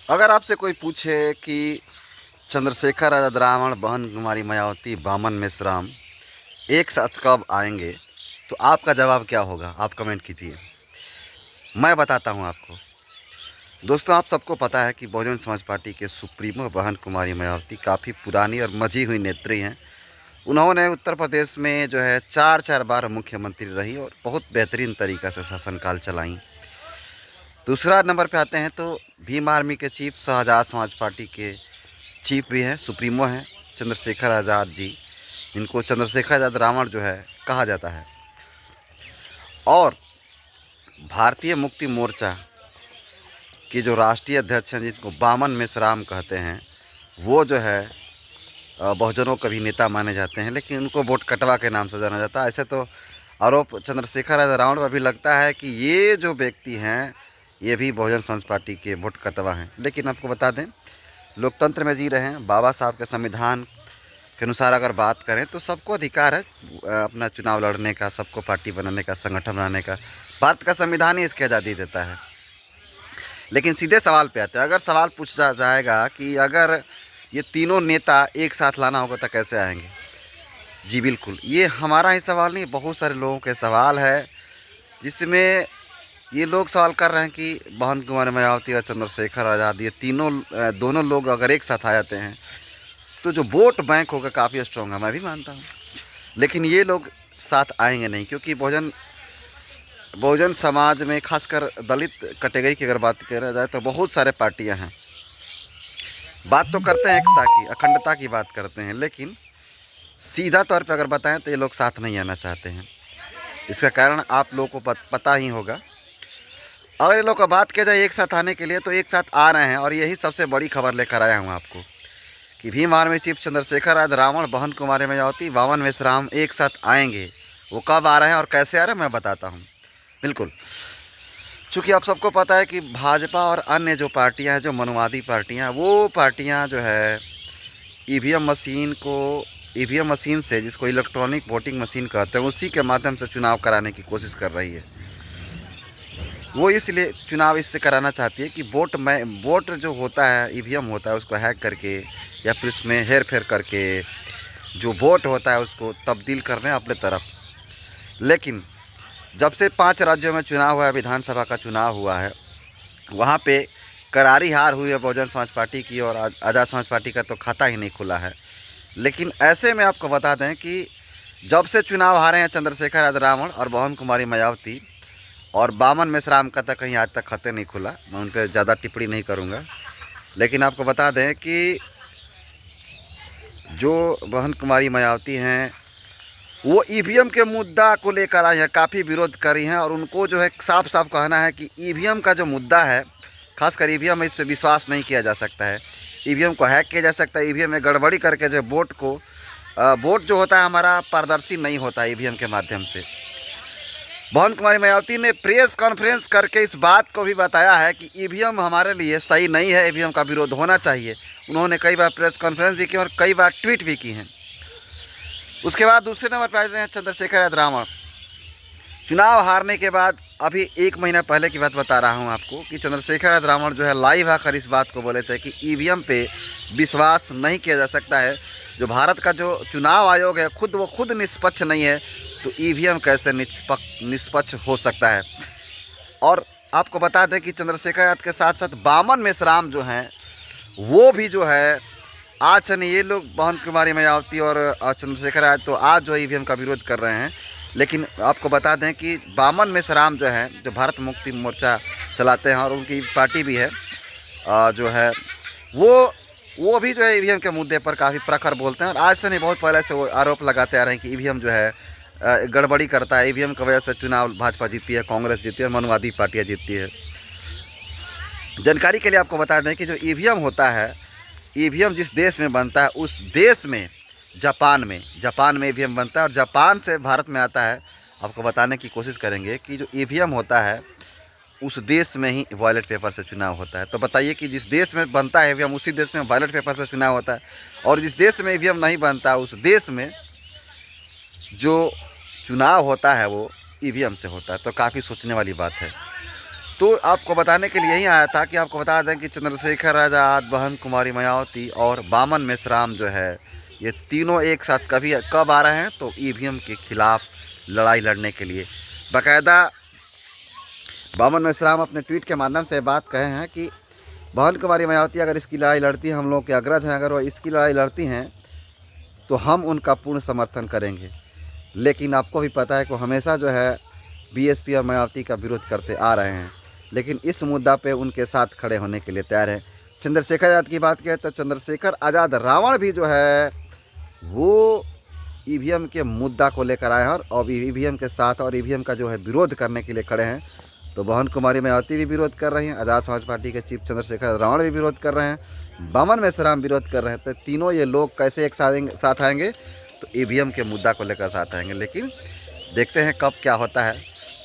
अगर आपसे कोई पूछे कि चंद्रशेखर आज़ाद, रावण, बहन कुमारी मायावती, बामन मेश्राम एक साथ कब आएंगे, तो आपका जवाब क्या होगा? आप कमेंट कीजिए। मैं बताता हूं आपको। दोस्तों, आप सबको पता है कि बहुजन समाज पार्टी के सुप्रीमो बहन कुमारी मायावती काफ़ी पुरानी और मजी हुई नेत्री हैं। उन्होंने उत्तर प्रदेश में जो है चार चार बार मुख्यमंत्री रही और बहुत बेहतरीन तरीक़ा से शासनकाल चलाई। दूसरा नंबर पे आते हैं तो भीम आर्मी के चीफ, शाहजहाँ समाज पार्टी के चीफ भी हैं, सुप्रीमो हैं चंद्रशेखर आज़ाद जी, इनको चंद्रशेखर आज़ाद रावण जो है कहा जाता है। और भारतीय मुक्ति मोर्चा के जो राष्ट्रीय अध्यक्ष हैं, जिसको बामन मेश्राम कहते हैं, वो जो है बहुजनों के भी नेता माने जाते हैं, लेकिन उनको वोट कटवा के नाम से जाना जाता है। ऐसे तो आरोप चंद्रशेखर आज़ाद रावण पर भी लगता है कि ये जो व्यक्ति हैं ये भी बहुजन समाज पार्टी के वोट कटवा हैं। लेकिन आपको बता दें, लोकतंत्र में जी रहे हैं, बाबा साहब के संविधान के अनुसार अगर बात करें तो सबको अधिकार है अपना चुनाव लड़ने का, सबको पार्टी बनाने का, संगठन बनाने का। भारत का संविधान ही इसकी आज़ादी देता है। लेकिन सीधे सवाल पे आते हैं। अगर सवाल पूछा जाएगा कि अगर ये तीनों नेता एक साथ लाना होगा तो कैसे आएंगे? जी बिल्कुल, ये हमारा ही सवाल नहीं, बहुत सारे लोगों के सवाल है, जिसमें ये लोग सवाल कर रहे हैं कि बहन कुमारी मायावती और चंद्रशेखर आज़ाद, ये तीनों दोनों लोग अगर एक साथ आ जाते हैं तो जो वोट बैंक होगा काफ़ी स्ट्रॉन्ग है, मैं भी मानता हूँ। लेकिन ये लोग साथ आएंगे नहीं, क्योंकि बहुजन समाज में खासकर दलित कैटेगरी की अगर बात करा जाए तो बहुत सारे पार्टियां हैं। बात तो करते हैं एकता की, अखंडता की बात करते हैं, लेकिन सीधा तौर पे अगर बताएं तो ये लोग साथ नहीं आना चाहते हैं। इसका कारण आप लोगों को पता ही होगा। अगर ये लोग का बात किया जाए एक साथ आने के लिए, तो एक साथ आ रहे हैं, और यही सबसे बड़ी खबर लेकर आया हूँ आपको कि भीम आर्मी चीफ चंद्रशेखर आज़ाद रावण, बहन कुमारी मायावती, बामन मेश्राम एक साथ आएंगे। वो कब आ रहे हैं और कैसे आ रहे हैं मैं बताता हूँ। बिल्कुल, चूँकि आप सबको पता है कि भाजपा और अन्य जो पार्टियां हैं, जो मनुवादी पार्टियां, वो पार्टियां जो है ईवीएम मशीन से, जिसको इलेक्ट्रॉनिक वोटिंग मशीन कहते हैं, उसी के माध्यम से चुनाव कराने की कोशिश कर रही है। वो इसलिए चुनाव इससे कराना चाहती है कि वोट जो होता है, ईवीएम होता है, उसको हैक करके या फिर उसमें हेर फेर करके जो वोट होता है उसको तब्दील करने अपने तरफ। लेकिन जब से 5 राज्यों में चुनाव हुआ है, विधानसभा का चुनाव हुआ है, वहाँ पे करारी हार हुई है बहुजन समाज पार्टी की, और आज़ाद समाज पार्टी का तो खाता ही नहीं खुला है। लेकिन ऐसे में आपको बता दें कि जब से चुनाव हारे हैं चंद्रशेखर आज़ाद रावण और बहन कुमारी मायावती, और बामन मेश्राम का तक कहीं आज तक खाते नहीं खुला, मैं उन पर ज़्यादा टिप्पणी नहीं करूँगा। लेकिन आपको बता दें कि जो बहन कुमारी मायावती हैं, वो ईवीएम के मुद्दा को लेकर आई हैं, काफ़ी विरोध करी हैं, और उनको जो है साफ साफ कहना है कि ईवीएम का जो मुद्दा है, खासकर ईवीएम में, इस पर विश्वास नहीं किया जा सकता है। ईवीएम को हैक किया जा सकता है, ईवीएम में गड़बड़ी करके जो वोट जो होता है हमारा पारदर्शी नहीं होता ईवीएम के माध्यम से। बहन कुमारी मायावती ने प्रेस कॉन्फ्रेंस करके इस बात को भी बताया है कि ईवीएम हमारे लिए सही नहीं है, ईवीएम का विरोध होना चाहिए। उन्होंने कई बार प्रेस कॉन्फ्रेंस भी की और कई बार ट्वीट भी की हैं। उसके बाद दूसरे नंबर पर आते हैं चंद्रशेखर आज़ाद रावण। चुनाव हारने के बाद अभी 1 महीना पहले की बात बता रहा हूं आपको कि चंद्रशेखर आज़ाद रावण जो है लाइव आकर इस बात को बोले थे कि ईवीएम पे विश्वास नहीं किया जा सकता है। जो भारत का जो चुनाव आयोग है वो खुद निष्पक्ष नहीं है, तो ईवीएम कैसे निष्पक्ष हो सकता है। और आपको बता दें कि चंद्रशेखर आज़ाद के साथ साथ बामन मेश्राम जो हैं, वो भी जो है आज से नहीं, ये लोग बहन कुमारी मायावती और चंद्रशेखर आज़ाद तो आज जो ईवीएम का विरोध कर रहे हैं। लेकिन आपको बता दें कि बामन मेश्राम जो हैं, जो भारत मुक्ति मोर्चा चलाते हैं और उनकी पार्टी भी है, जो है वो भी जो है ईवीएम के मुद्दे पर काफ़ी प्रखर बोलते हैं। और आज से नहीं, बहुत पहले से वो आरोप लगाते आ रहे हैं कि ईवीएम जो है गड़बड़ी करता है, ईवीएम की वजह से चुनाव भाजपा जीतती है, कांग्रेस जीतती है, मनवादी पार्टियाँ जीतती है। जानकारी के लिए आपको बता दें कि जो ईवीएम होता है, ईवीएम जिस देश में बनता है उस देश में जापान में ईवीएम बनता है, और जापान से भारत में आता है। आपको बताने की कोशिश करेंगे कि जो ईवीएम होता है उस देश में ही बैलेट पेपर से चुनाव होता है। तो बताइए कि जिस देश में बनता है ईवीएम, उसी देश में बैलेट पेपर से चुनाव होता है, और जिस देश में ईवीएम नहीं बनता उस देश में जो चुनाव होता है वो ईवीएम से होता है। तो काफ़ी सोचने वाली बात है। तो आपको बताने के लिए यही आया था कि आपको बता दें कि चंद्रशेखर आज़ाद, बहन कुमारी मायावती और बामन मेश्राम जो है, ये तीनों एक साथ कब आ रहे हैं, तो ईवीएम के खिलाफ लड़ाई लड़ने के लिए। बाकायदा बामन मेश्राम अपने ट्वीट के माध्यम से बात कहे हैं कि बहन कुमारी मायावती अगर इसकी लड़ाई लड़ती हैं, हम लोग के अग्रज हैं, अगर वो इसकी लड़ाई लड़ती हैं तो हम उनका पूर्ण समर्थन करेंगे। लेकिन आपको भी पता है कि हमेशा जो है बीएसपी और मायावती का विरोध करते आ रहे हैं, लेकिन इस मुद्दा पे उनके साथ खड़े होने के लिए तैयार हैं। चंद्रशेखर आज़ाद की बात करें तो चंद्रशेखर आज़ाद रावण भी जो है वो ईवीएम के मुद्दा को लेकर आए हैं और ईवीएम के साथ और ईवीएम का जो है विरोध करने के लिए खड़े हैं। तो बहन कुमारी मायावती भी विरोध कर रही हैं, आज़ाद समाज पार्टी के चीफ चंद्रशेखर रावण भी विरोध कर रहे हैं, बामन मेश्राम विरोध कर रहे हैं। तो तीनों ये लोग कैसे एक साथ आएंगे, तो ईवीएम के मुद्दा को लेकर साथ आएंगे। लेकिन देखते हैं कब क्या होता है,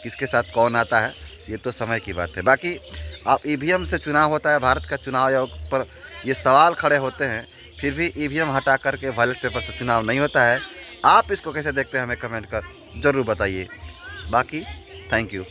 किसके साथ कौन आता है, ये तो समय की बात है। बाकी आप ईवीएम से चुनाव होता है, भारत का चुनाव आयोग पर ये सवाल खड़े होते हैं, फिर भी ईवीएम हटा करके बैलेट पेपर से चुनाव नहीं होता है। आप इसको कैसे देखते हैं, हमें कमेंट कर ज़रूर बताइए। बाकी थैंक यू।